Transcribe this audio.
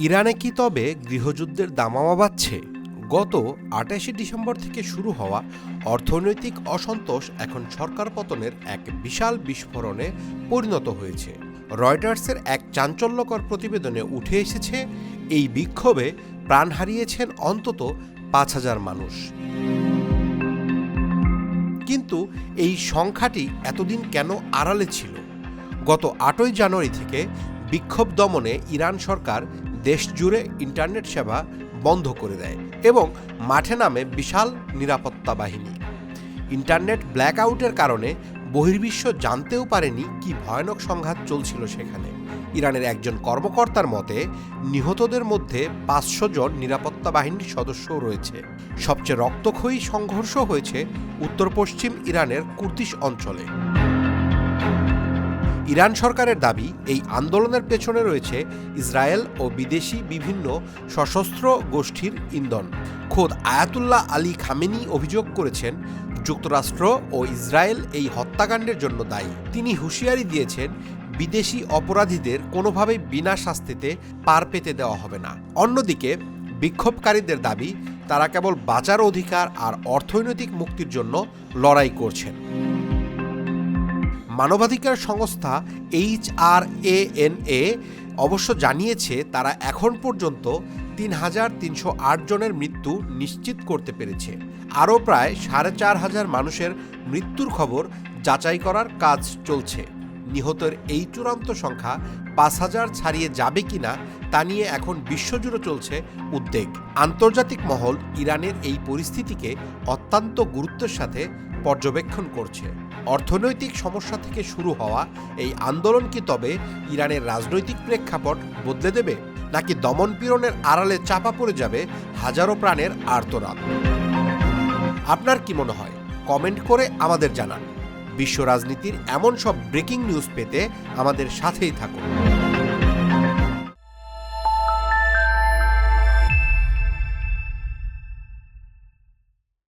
ইরানে কি তবে গৃহযুদ্ধের দামামা বাজছে? গত ২৮ ডিসেম্বর থেকে শুরু হওয়া অর্থনৈতিক অসন্তোষ এখন সরকার পতনের এক বিশাল বিস্ফোরণে পরিণত হয়েছে। রয়টার্সের এক চাঞ্চল্যকর প্রতিবেদনে উঠে এসেছে, এই বিক্ষোভে প্রাণ হারিয়েছেন অন্তত ৫,০০০ মানুষ। কিন্তু এই সংখ্যাটি এতদিন কেন আড়ালে ছিল? গত ৮ই জানুয়ারি থেকে বিক্ষোভ দমনে ইরান সরকার দেশজুড়ে ইন্টারনেট সেবা বন্ধ করে দেয় এবং মাঠে নামে বিশাল নিরাপত্তা বাহিনী। ইন্টারনেট ব্ল্যাকআউটের কারণে বহির্বিশ্ব জানতেও পারেনি কি ভয়ানক সংঘাত চলছিল সেখানে। ইরানের একজন কর্মকর্তার মতে, নিহতদের মধ্যে ৫০০ জন নিরাপত্তা বাহিনীর সদস্যও রয়েছে। সবচেয়ে রক্তক্ষয়ী সংঘর্ষ হয়েছে উত্তর পশ্চিম ইরানের কুর্দিশ অঞ্চলে। ইরান সরকারের দাবি, এই আন্দোলনের পেছনে রয়েছে ইসরায়েল ও বিদেশি বিভিন্ন সশস্ত্র গোষ্ঠীর ইন্ধন। খোদ আয়াতুল্লাহ আলী খামেনি অভিযোগ করেছেন, যুক্তরাষ্ট্র ও ইসরায়েল এই হত্যাকাণ্ডের জন্য দায়ী। তিনি হুঁশিয়ারি দিয়েছেন, বিদেশি অপরাধীদের কোনোভাবেই বিনা শাস্তিতে পার পেতে দেওয়া হবে না। অন্যদিকে বিক্ষোভকারীদের দাবি, তারা কেবল বাঁচার অধিকার আর অর্থনৈতিক মুক্তির জন্য লড়াই করছেন। মানবাধিকার সংস্থা HRANA অবশ্য জানিয়েছে, তারা এখন পর্যন্ত ৩,৩০৮ জনের মৃত্যু নিশ্চিত করতে পেরেছে। আরও প্রায় ৪,৫০০ মানুষের মৃত্যুর খবর যাচাই করার কাজ চলছে। নিহতের এই চূড়ান্ত সংখ্যা ৫,০০০ ছাড়িয়ে যাবে কিনা তা নিয়ে এখন বিশ্বজুড়ে চলছে উদ্বেগ। আন্তর্জাতিক মহল ইরানের এই পরিস্থিতিকে অত্যন্ত গুরুত্বের সাথে পর্যবেক্ষণ করছে। অর্থনৈতিক সমস্যা থেকে শুরু হওয়া এই আন্দোলন কি তবে ইরানের রাজনৈতিক প্রেক্ষাপট বদলে দেবে, নাকি দমনপীড়নের আড়ালে চাপা পড়ে যাবে হাজারো প্রাণের আর্তনাদ? আপনার কি মনে হয়? কমেন্ট করে আমাদের জানান। বিশ্ব রাজনীতির এমন সব ব্রেকিং নিউজ পেতে আমাদের সাথেই থাকুন।